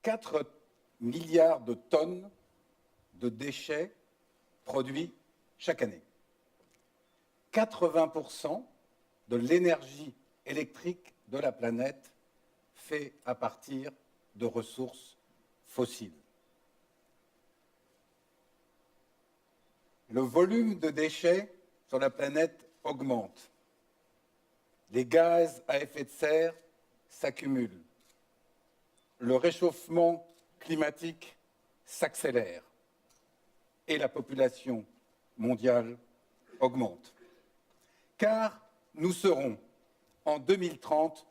4 milliards de tonnes de déchets produits chaque année. 80% de l'énergie électrique de la planète fait à partir de ressources fossiles. Le volume de déchets sur la planète augmente. Les gaz à effet de serre s'accumulent. Le réchauffement climatique s'accélère et la population mondiale augmente. Car nous serons en 2030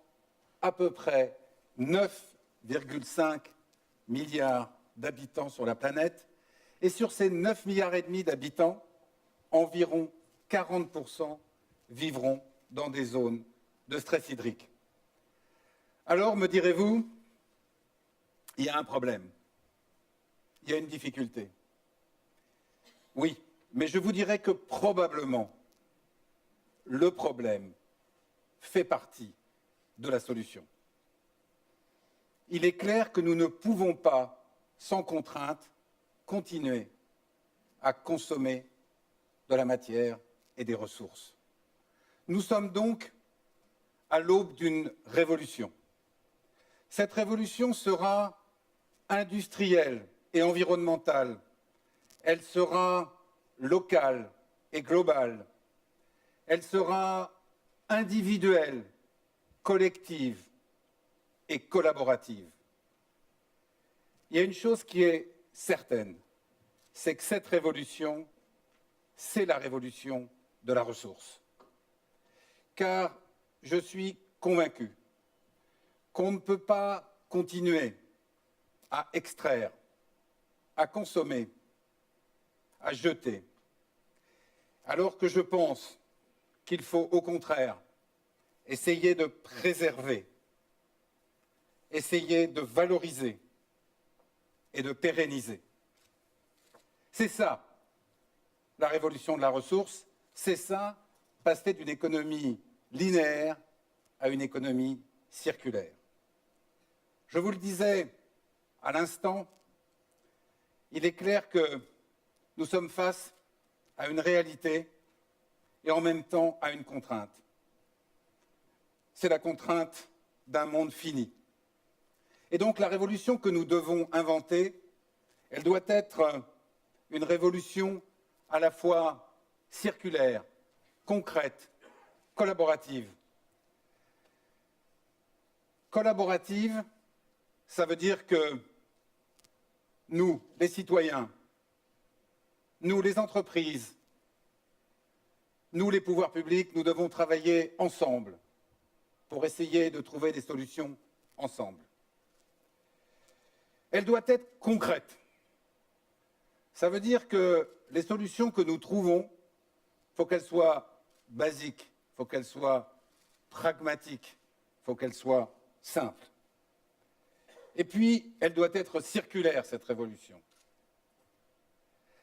à peu près 9,5 milliards d'habitants sur la planète et sur ces 9,5 milliards d'habitants, environ 40% vivront dans des zones de stress hydrique. Alors, me direz-vous, il y a un problème, il y a une difficulté. Oui, mais je vous dirais que probablement le problème fait partie de la solution. Il est clair que nous ne pouvons pas, sans contrainte, continuer à consommer de la matière et des ressources. Nous sommes donc à l'aube d'une révolution. Cette révolution sera industrielle et environnementale. Elle sera locale et globale. Elle sera individuelle, collective et collaborative. Il y a une chose qui est certaine, c'est que cette révolution, c'est la révolution de la ressource. Car je suis convaincu qu'on ne peut pas continuer à extraire, à consommer, à jeter, alors que je pense qu'il faut au contraire essayer de préserver, essayer de valoriser et de pérenniser. C'est ça, la révolution de la ressource, c'est ça, passer d'une économie linéaire à une économie circulaire. Je vous le disais à l'instant, il est clair que nous sommes face à une réalité et en même temps à une contrainte. C'est la contrainte d'un monde fini. Et donc la révolution que nous devons inventer, elle doit être une révolution à la fois circulaire, concrète, collaborative. Collaborative, ça veut dire que nous, les citoyens, nous, les entreprises, nous, les pouvoirs publics, nous devons travailler ensemble pour essayer de trouver des solutions ensemble. Elle doit être concrète. Ça veut dire que les solutions que nous trouvons, il faut qu'elles soient basiques, il faut qu'elles soient pragmatiques, il faut qu'elles soient simples. Et puis, elle doit être circulaire, cette révolution.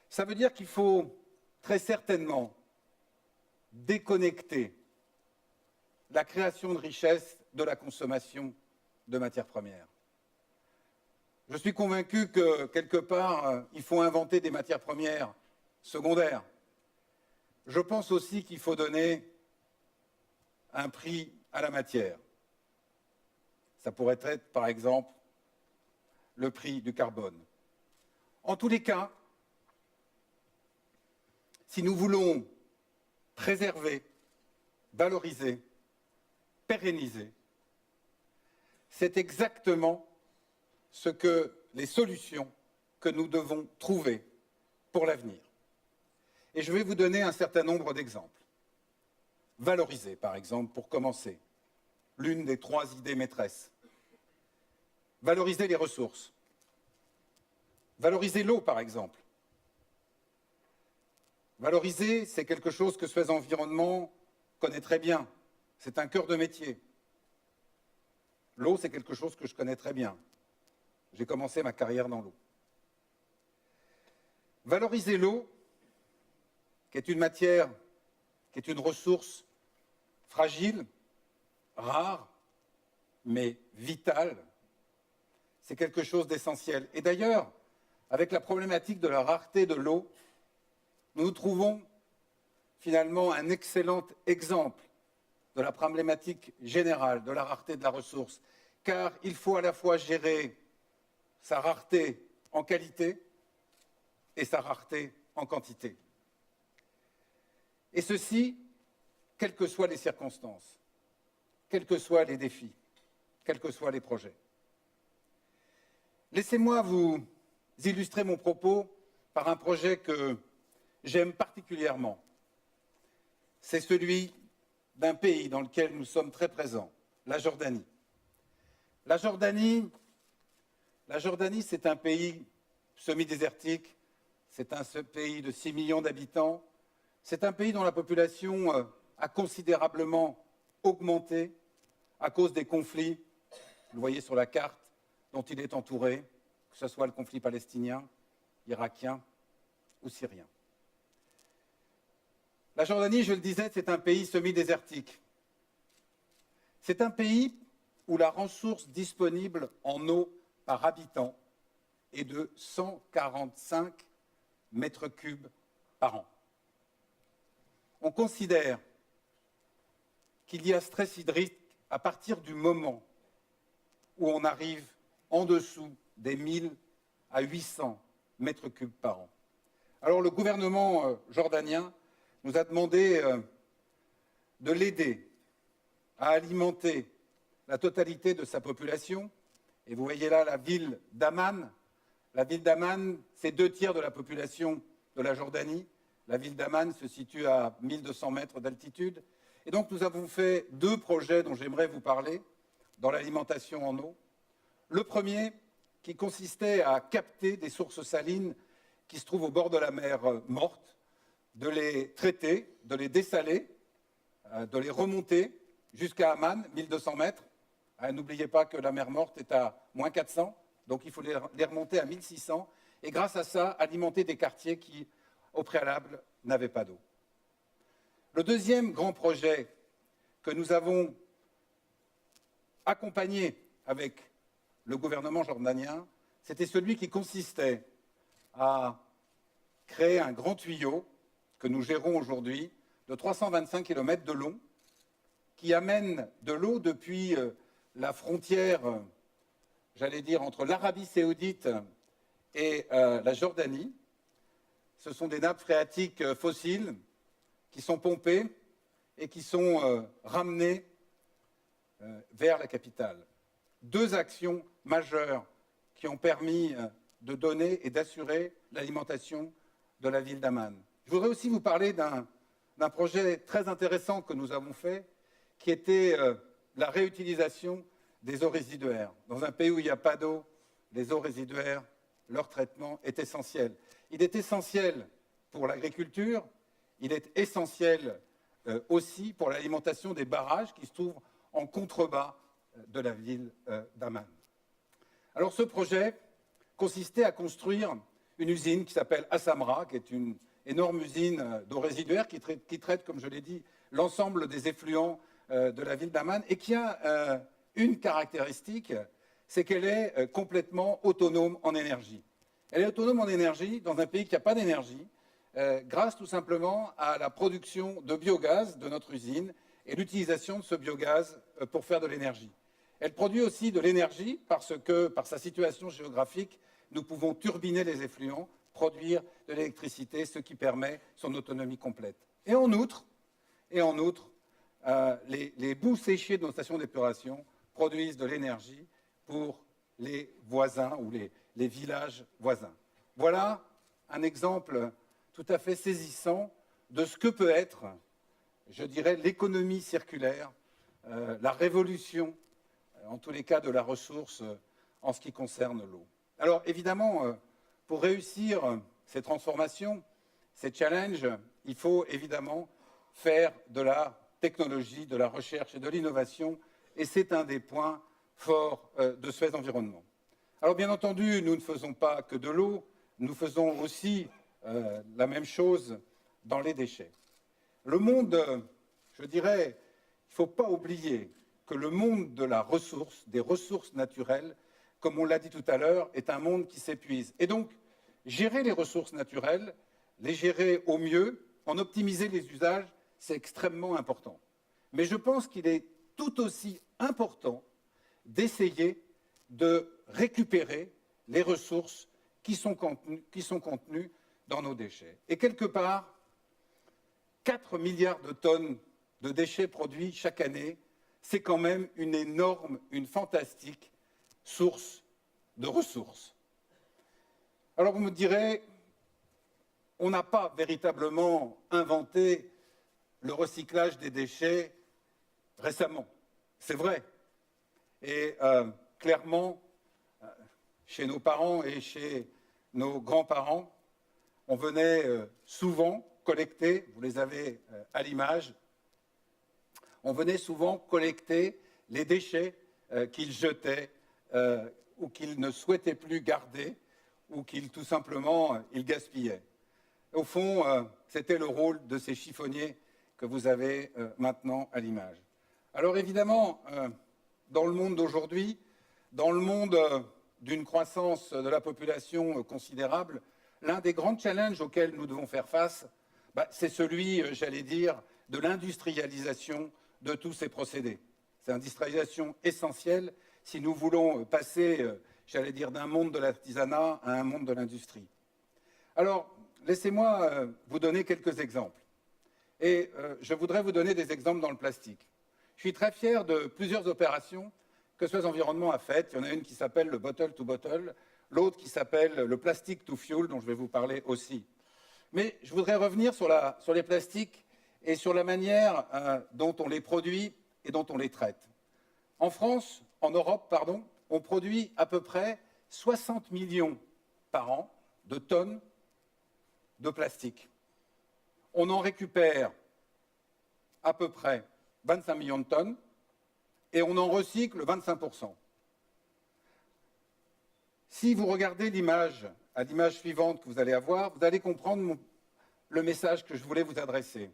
Ça veut dire qu'il faut très certainement déconnecter la création de richesses de la consommation de matières premières. Je suis convaincu que, quelque part, il faut inventer des matières premières secondaires. Je pense aussi qu'il faut donner un prix à la matière. Ça pourrait être, par exemple, le prix du carbone. En tous les cas, si nous voulons préserver, valoriser, pérenniser, c'est exactement ce que les solutions que nous devons trouver pour l'avenir. Et je vais vous donner un certain nombre d'exemples. Valoriser, par exemple, pour commencer, l'une des 3 idées maîtresses. Valoriser les ressources. Valoriser l'eau, par exemple. Valoriser, c'est quelque chose que Suez Environnement connaît très bien. C'est un cœur de métier. L'eau, c'est quelque chose que je connais très bien. J'ai commencé ma carrière dans l'eau. Valoriser l'eau, qui est une matière, qui est une ressource fragile, rare, mais vitale, c'est quelque chose d'essentiel. Et d'ailleurs, avec la problématique de la rareté de l'eau, nous trouvons finalement un excellent exemple de la problématique générale de la rareté de la ressource, car il faut à la fois gérer sa rareté en qualité et sa rareté en quantité. Et ceci, quelles que soient les circonstances, quels que soient les défis, quels que soient les projets. Laissez-moi vous illustrer mon propos par un projet que j'aime particulièrement. C'est celui d'un pays dans lequel nous sommes très présents, la Jordanie. La Jordanie, c'est un pays semi-désertique, c'est un pays de 6 millions d'habitants, c'est un pays dont la population a considérablement augmenté à cause des conflits, vous le voyez sur la carte, dont il est entouré, que ce soit le conflit palestinien, irakien ou syrien. La Jordanie, je le disais, c'est un pays semi-désertique. C'est un pays où la ressource disponible en eau par habitant est de 145 mètres cubes par an. On considère qu'il y a stress hydrique à partir du moment où on arrive en dessous des 1000 à 800 mètres cubes par an. Alors le gouvernement jordanien nous a demandé de l'aider à alimenter la totalité de sa population. Et vous voyez là la ville d'Amman. La ville d'Amman, c'est 2/3 de la population de la Jordanie. La ville d'Amman se situe à 1200 mètres d'altitude. Et donc nous avons fait 2 projets dont j'aimerais vous parler dans l'alimentation en eau. Le premier, qui consistait à capter des sources salines qui se trouvent au bord de la mer Morte, de les traiter, de les dessaler, de les remonter jusqu'à Amman, 1200 mètres. N'oubliez pas que la mer Morte est à -400, donc il faut les remonter à 1600, et grâce à ça, alimenter des quartiers qui, au préalable, n'avaient pas d'eau. Le deuxième grand projet que nous avons accompagné avec le gouvernement jordanien, c'était celui qui consistait à créer un grand tuyau que nous gérons aujourd'hui de 325 km de long, qui amène de l'eau depuis la frontière, j'allais dire, entre l'Arabie saoudite et la Jordanie. Ce sont des nappes phréatiques fossiles qui sont pompées et qui sont ramenées vers la capitale. 2 actions majeures qui ont permis de donner et d'assurer l'alimentation de la ville d'Amman. Je voudrais aussi vous parler d'un projet très intéressant que nous avons fait, qui était la réutilisation des eaux résiduaires. Dans un pays où il n'y a pas d'eau, les eaux résiduaires, leur traitement est essentiel. Il est essentiel pour l'agriculture, il est essentiel aussi pour l'alimentation des barrages qui se trouvent en contrebas de la ville d'Amman. Alors ce projet consistait à construire une usine qui s'appelle Assamra, qui est une énorme usine d'eau résiduaire qui traite, comme je l'ai dit, l'ensemble des effluents de la ville d'Amman et qui a une caractéristique, c'est qu'elle est complètement autonome en énergie. Elle est autonome en énergie dans un pays qui n'a pas d'énergie, grâce tout simplement à la production de biogaz de notre usine et l'utilisation de ce biogaz pour faire de l'énergie. Elle produit aussi de l'énergie parce que, par sa situation géographique, nous pouvons turbiner les effluents, produire de l'électricité, ce qui permet son autonomie complète. Et en outre, les boues séchées de nos stations d'épuration produisent de l'énergie pour les voisins ou les villages voisins. Voilà un exemple tout à fait saisissant de ce que peut être, je dirais, l'économie circulaire, la révolution, en tous les cas, de la ressource en ce qui concerne l'eau. Alors, évidemment, pour réussir ces transformations, ces challenges, il faut évidemment faire de la technologie, de la recherche et de l'innovation, et c'est un des points forts de Suez Environnement. Alors, bien entendu, nous ne faisons pas que de l'eau, nous faisons aussi la même chose dans les déchets. Le monde, je dirais, il ne faut pas oublier que le monde de la ressource, des ressources naturelles, comme on l'a dit tout à l'heure, est un monde qui s'épuise. Et donc, gérer les ressources naturelles, les gérer au mieux, en optimiser les usages, c'est extrêmement important. Mais je pense qu'il est tout aussi important d'essayer de récupérer les ressources qui sont contenues dans nos déchets. Et quelque part, 4 milliards de tonnes de déchets produits chaque année, c'est quand même une énorme, une fantastique source de ressources. Alors vous me direz, on n'a pas véritablement inventé le recyclage des déchets récemment. C'est vrai. Et clairement, chez nos parents et chez nos grands-parents, on venait souvent collecter, vous les avez à l'image, on venait souvent collecter les déchets qu'ils jetaient ou qu'ils ne souhaitaient plus garder ou qu'ils tout simplement ils gaspillaient. Au fond, c'était le rôle de ces chiffonniers que vous avez maintenant à l'image. Alors évidemment, dans le monde d'aujourd'hui, dans le monde d'une croissance de la population considérable, l'un des grands challenges auxquels nous devons faire face, c'est celui, j'allais dire, de l'industrialisation de tous ces procédés. C'est une industrialisation essentielle si nous voulons passer, j'allais dire, d'un monde de l'artisanat à un monde de l'industrie. Alors, laissez-moi vous donner quelques exemples. Et je voudrais vous donner des exemples dans le plastique. Je suis très fier de plusieurs opérations que Suez Environnement a faites. Il y en a une qui s'appelle le Bottle to Bottle, l'autre qui s'appelle le Plastic to Fuel, dont je vais vous parler aussi. Mais je voudrais revenir sur les plastiques et sur la manière dont on les produit et dont on les traite. En France, en Europe, pardon, on produit à peu près 60 millions par an de tonnes de plastique. On en récupère à peu près 25 millions de tonnes et on en recycle 25%. Si vous regardez l'image, à l'image suivante que vous allez avoir, vous allez comprendre le message que je voulais vous adresser.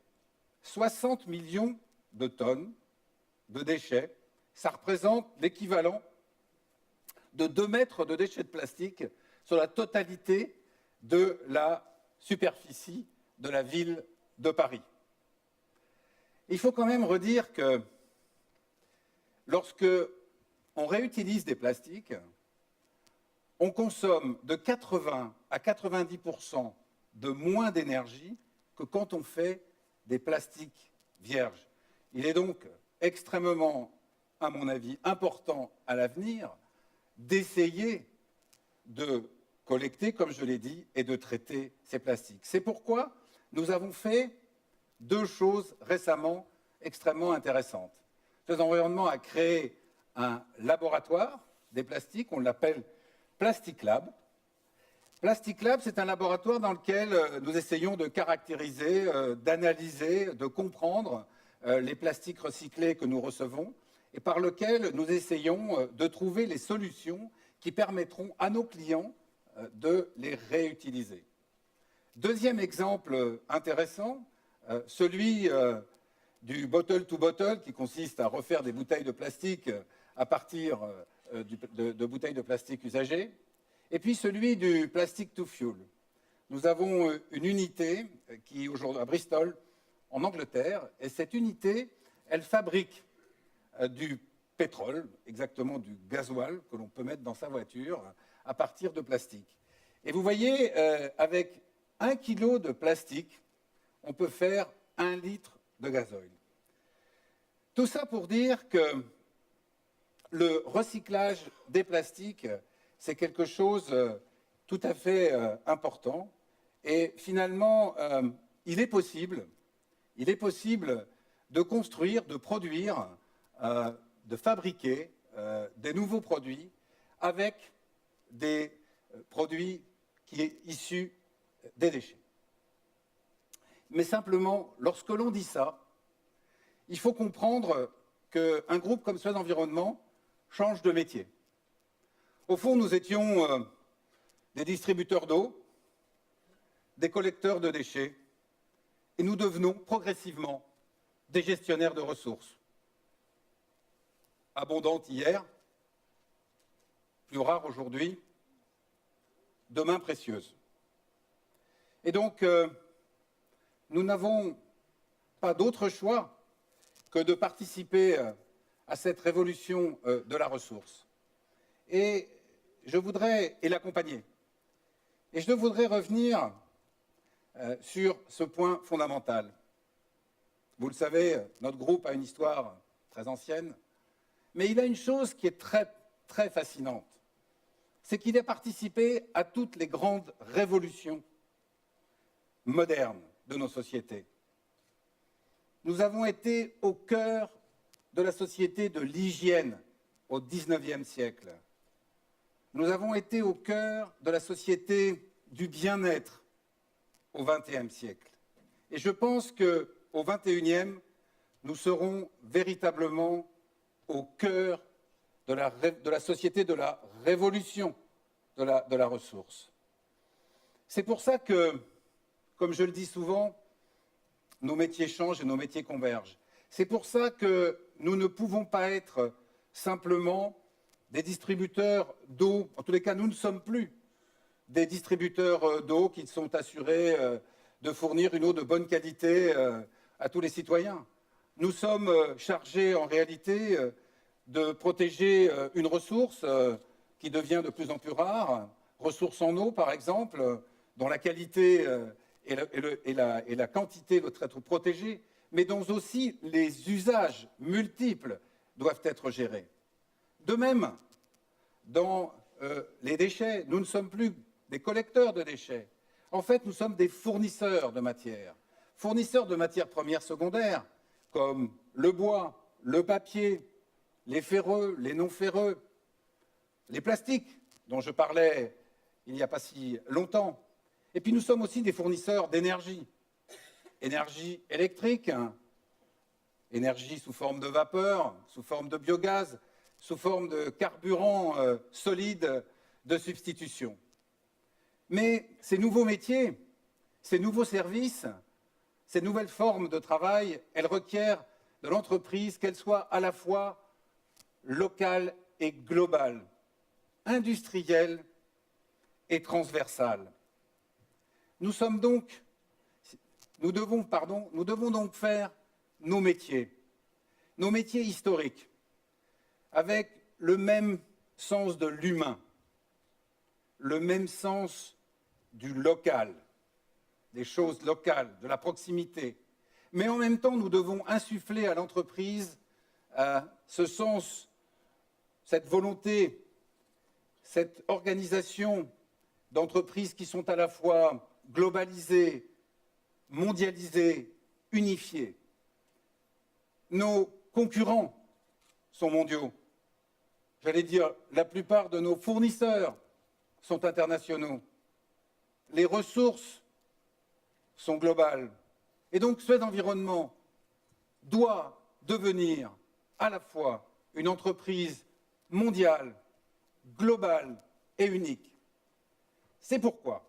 60 millions de tonnes de déchets, ça représente l'équivalent de 2 mètres de déchets de plastique sur la totalité de la superficie de la ville de Paris. Il faut quand même redire que lorsque on réutilise des plastiques, on consomme de 80 à 90% de moins d'énergie que quand on fait des plastiques vierges. Il est donc extrêmement, à mon avis, important à l'avenir d'essayer de collecter, comme je l'ai dit, et de traiter ces plastiques. C'est pourquoi nous avons fait 2 choses récemment extrêmement intéressantes. Suez Environnement a créé un laboratoire des plastiques, on l'appelle Plastic Lab. Plastic Lab, c'est un laboratoire dans lequel nous essayons de caractériser, d'analyser, de comprendre les plastiques recyclés que nous recevons et par lequel nous essayons de trouver les solutions qui permettront à nos clients de les réutiliser. Deuxième exemple intéressant, celui du bottle to bottle, qui consiste à refaire des bouteilles de plastique à partir de bouteilles de plastique usagées, et puis celui du plastic to fuel. Nous avons une unité qui est aujourd'hui à Bristol, en Angleterre, et cette unité, elle fabrique du pétrole, exactement du gasoil que l'on peut mettre dans sa voiture à partir de plastique. Et vous voyez, avec 1 kilo de plastique, on peut faire 1 litre de gasoil. Tout ça pour dire que le recyclage des plastiques, c'est quelque chose tout à fait important. Et finalement, il est possible de construire, de produire, de fabriquer des nouveaux produits avec des produits qui sont issus des déchets. Mais simplement, lorsque l'on dit ça, il faut comprendre qu'un groupe comme Suez Environnement change de métier. Au fond, nous étions des distributeurs d'eau, des collecteurs de déchets, et nous devenons progressivement des gestionnaires de ressources. Abondantes hier, plus rares aujourd'hui, demain précieuses. Et donc, nous n'avons pas d'autre choix que de participer à cette révolution de la ressource. Et je voudrais l'accompagner. Et je voudrais revenir sur ce point fondamental. Vous le savez, notre groupe a une histoire très ancienne, mais il a une chose qui est très, très fascinante. C'est qu'il a participé à toutes les grandes révolutions modernes de nos sociétés. Nous avons été au cœur de la société de l'hygiène au XIXe siècle. Nous avons été au cœur de la société du bien-être au XXe siècle. Et je pense qu'au XXIe, nous serons véritablement au cœur de la société de la révolution de la ressource. C'est pour ça que, comme je le dis souvent, nos métiers changent et nos métiers convergent. C'est pour ça que nous ne pouvons pas être simplement des distributeurs d'eau. En tous les cas, nous ne sommes plus des distributeurs d'eau qui sont assurés de fournir une eau de bonne qualité à tous les citoyens. Nous sommes chargés en réalité de protéger une ressource qui devient de plus en plus rare, ressource en eau par exemple, dont la qualité et la quantité doivent être protégées, mais dont aussi les usages multiples doivent être gérés. De même, dans les déchets, nous ne sommes plus des collecteurs de déchets. En fait, nous sommes des fournisseurs de matières premières secondaires, comme le bois, le papier, les ferreux, les non ferreux, les plastiques, dont je parlais il n'y a pas si longtemps. Et puis nous sommes aussi des fournisseurs d'énergie. Énergie électrique, énergie sous forme de vapeur, sous forme de biogaz, sous forme de carburant solide de substitution. Mais ces nouveaux métiers, ces nouveaux services, ces nouvelles formes de travail, elles requièrent de l'entreprise qu'elle soit à la fois locale et globale, industrielle et transversale. Nous devons donc faire nos métiers historiques, avec le même sens de l'humain, le même sens du local, des choses locales, de la proximité. Mais en même temps, nous devons insuffler à l'entreprise ce sens, cette volonté, cette organisation d'entreprises qui sont à la fois globalisées, mondialisées, unifiées. Nos concurrents sont mondiaux. J'allais dire, la plupart de nos fournisseurs sont internationaux. Les ressources sont globales. Et donc, Suez Environnement doit devenir à la fois une entreprise mondiale, globale et unique. C'est pourquoi,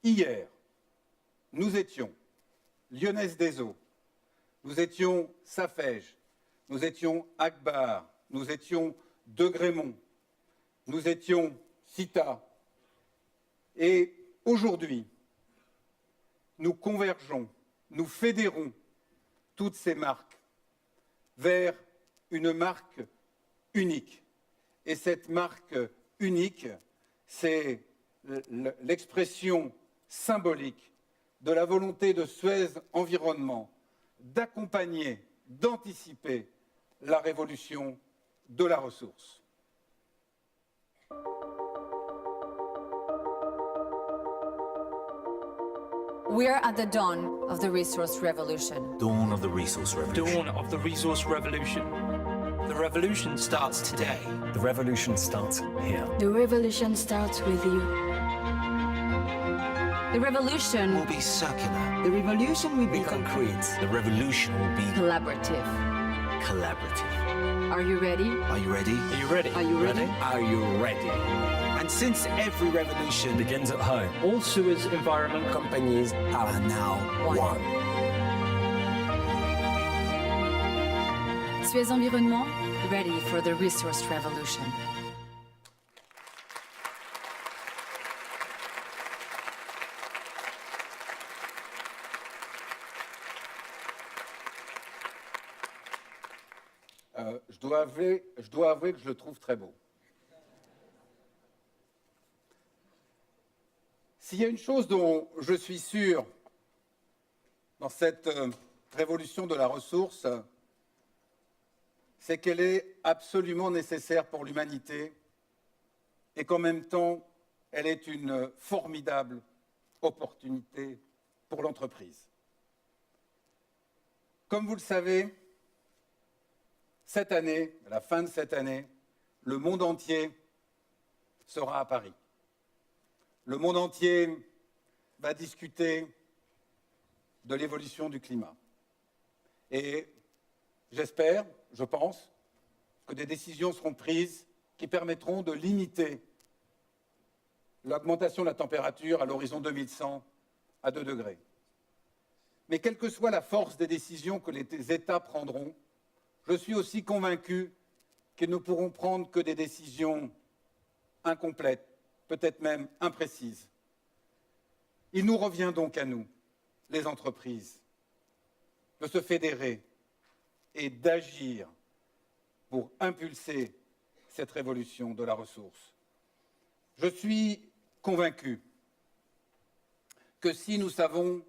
hier, nous étions Lyonnaise des Eaux, nous étions Safège, nous étions Agbar, nous étions De Grémont, nous étions Cita. Et aujourd'hui, nous convergeons, nous fédérons toutes ces marques vers une marque unique. Et cette marque unique, c'est l'expression symbolique de la volonté de Suez Environnement d'accompagner, d'anticiper la révolution de la ressource. We are at the dawn of the resource revolution. Dawn of the resource revolution. Dawn of the resource revolution. The revolution starts today. The revolution starts here. The revolution starts with you. The revolution Will be circular. The revolution will be concrete. The revolution will be collaborative. collaborative. Are you ready? Are you ready? Are you ready? Are you ready? Are you ready? And since every revolution Begins at home. All Suez Environment Companies are now one. Suez Environnement, ready for the resource revolution. je dois avouer que je le trouve très beau. S'il y a une chose dont je suis sûr dans cette révolution de la ressource, c'est qu'elle est absolument nécessaire pour l'humanité et qu'en même temps, elle est une formidable opportunité pour l'entreprise. Comme vous le savez, cette année, à la fin de cette année, le monde entier sera à Paris. Le monde entier va discuter de l'évolution du climat. Et j'espère, je pense, que des décisions seront prises qui permettront de limiter l'augmentation de la température à l'horizon 2100 à 2 degrés. Mais quelle que soit la force des décisions que les États prendront, je suis aussi convaincu qu'ils ne pourront prendre que des décisions incomplètes, peut-être même imprécises. Il nous revient donc à nous, les entreprises, de se fédérer et d'agir pour impulser cette révolution de la ressource. Je suis convaincu que si nous savons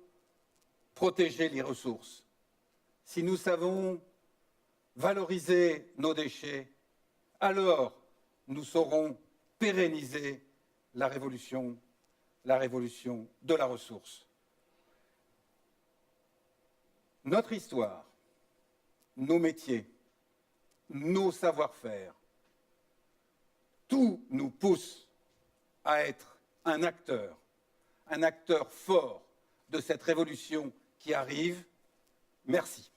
protéger les ressources, si nous savons valoriser nos déchets, alors nous saurons pérenniser la révolution de la ressource. Notre histoire, nos métiers, nos savoir-faire, tout nous pousse à être un acteur fort de cette révolution qui arrive. Merci.